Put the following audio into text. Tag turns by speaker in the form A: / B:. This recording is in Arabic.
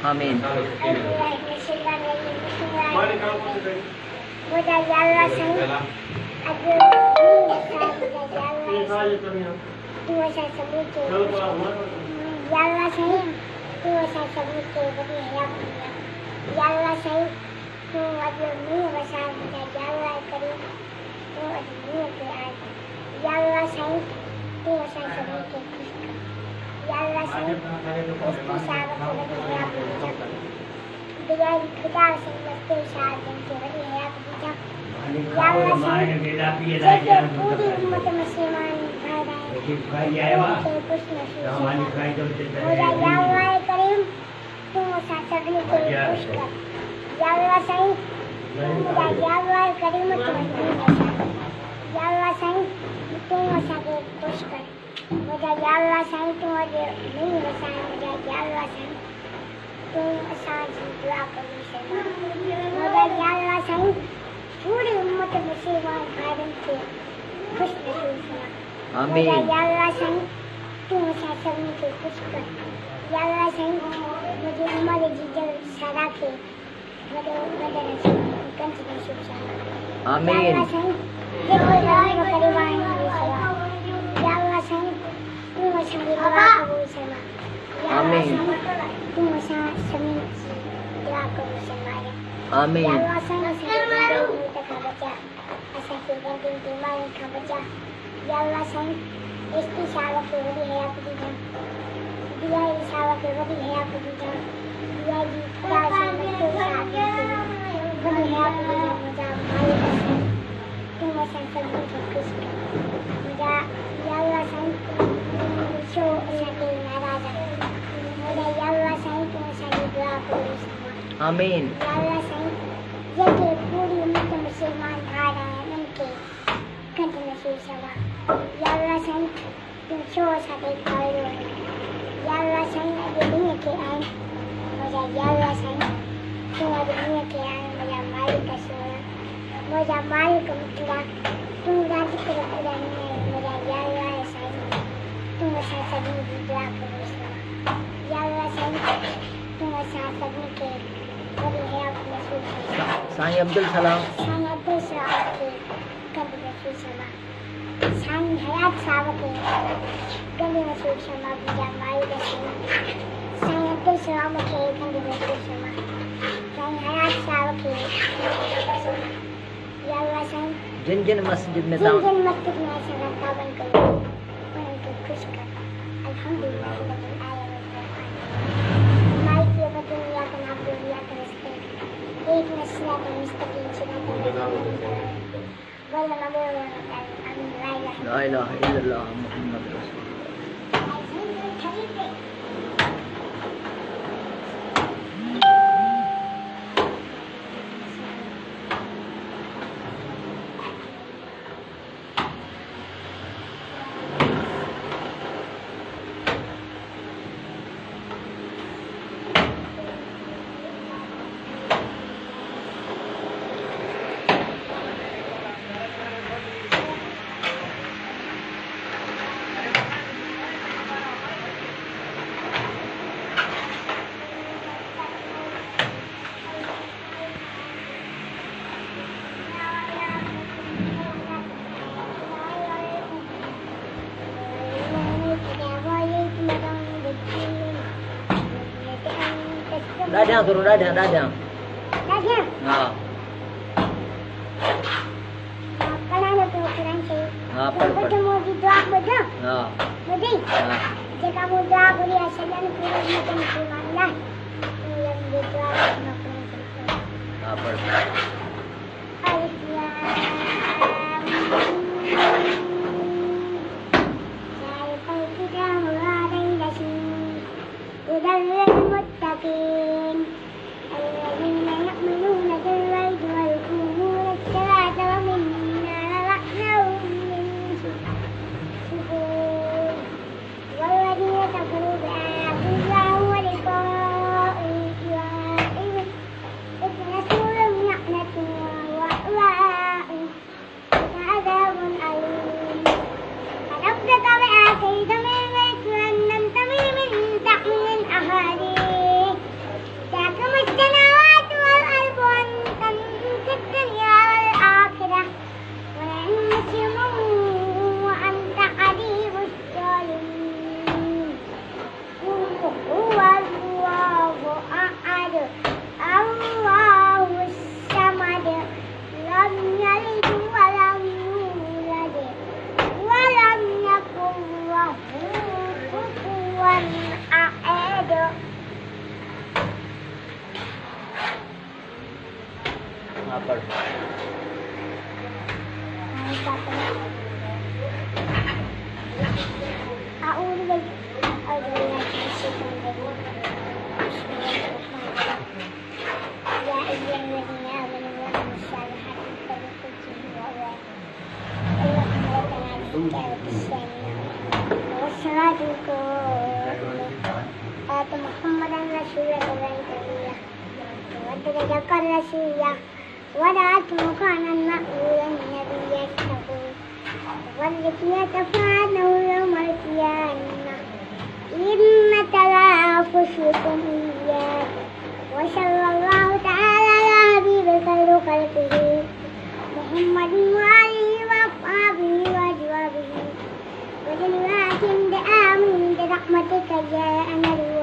A: Amin. Amin. Saya Abdul Salam. जिन मस्जिद में ला इलाहा इल्लल्लाह मुहम्मद रसूलुल्लाह। Dadang turun dadang. Dadang? Haa.
B: Kenapa tuh kurang sih?
A: Haa,
B: Betul mau didoa betul?
A: Haa.
B: Betul?
A: Haa.
B: Jika kamu doa boleh asalkan kurang macam mana? Yang didoa هدى للمتقين الذين يؤمنون بالغيب ويقيمون الصلاة ومما رزقناهم ينفقون والذين كفروا بآيات الله ولقائه أولئك نسلهم لعنة ومأواهم عذاب أليم فنبذ بآتيت من الملك ولم ننتمي من تحمل الأحاديث تحكم السماوات والأرض وأنت في الدنيا والآخرة ولئن مسلم وأنت حبيب الظالمين قل هو الله أحد الله الصمد لم يلد ولم يولد ولم يكن له كفوا أحد
A: Apa?
B: محمدا رسول الله وتذكر رسوله ودعت مكانا مأمولا النبي يتقون والتي يتفانه يوم القيامة إن تنافسكم إياه وصلى الله تعالى على حبيب خير خلقه محمد وآله وأصحابه وأزواجه وجنات دآمن برحمتك جاءنا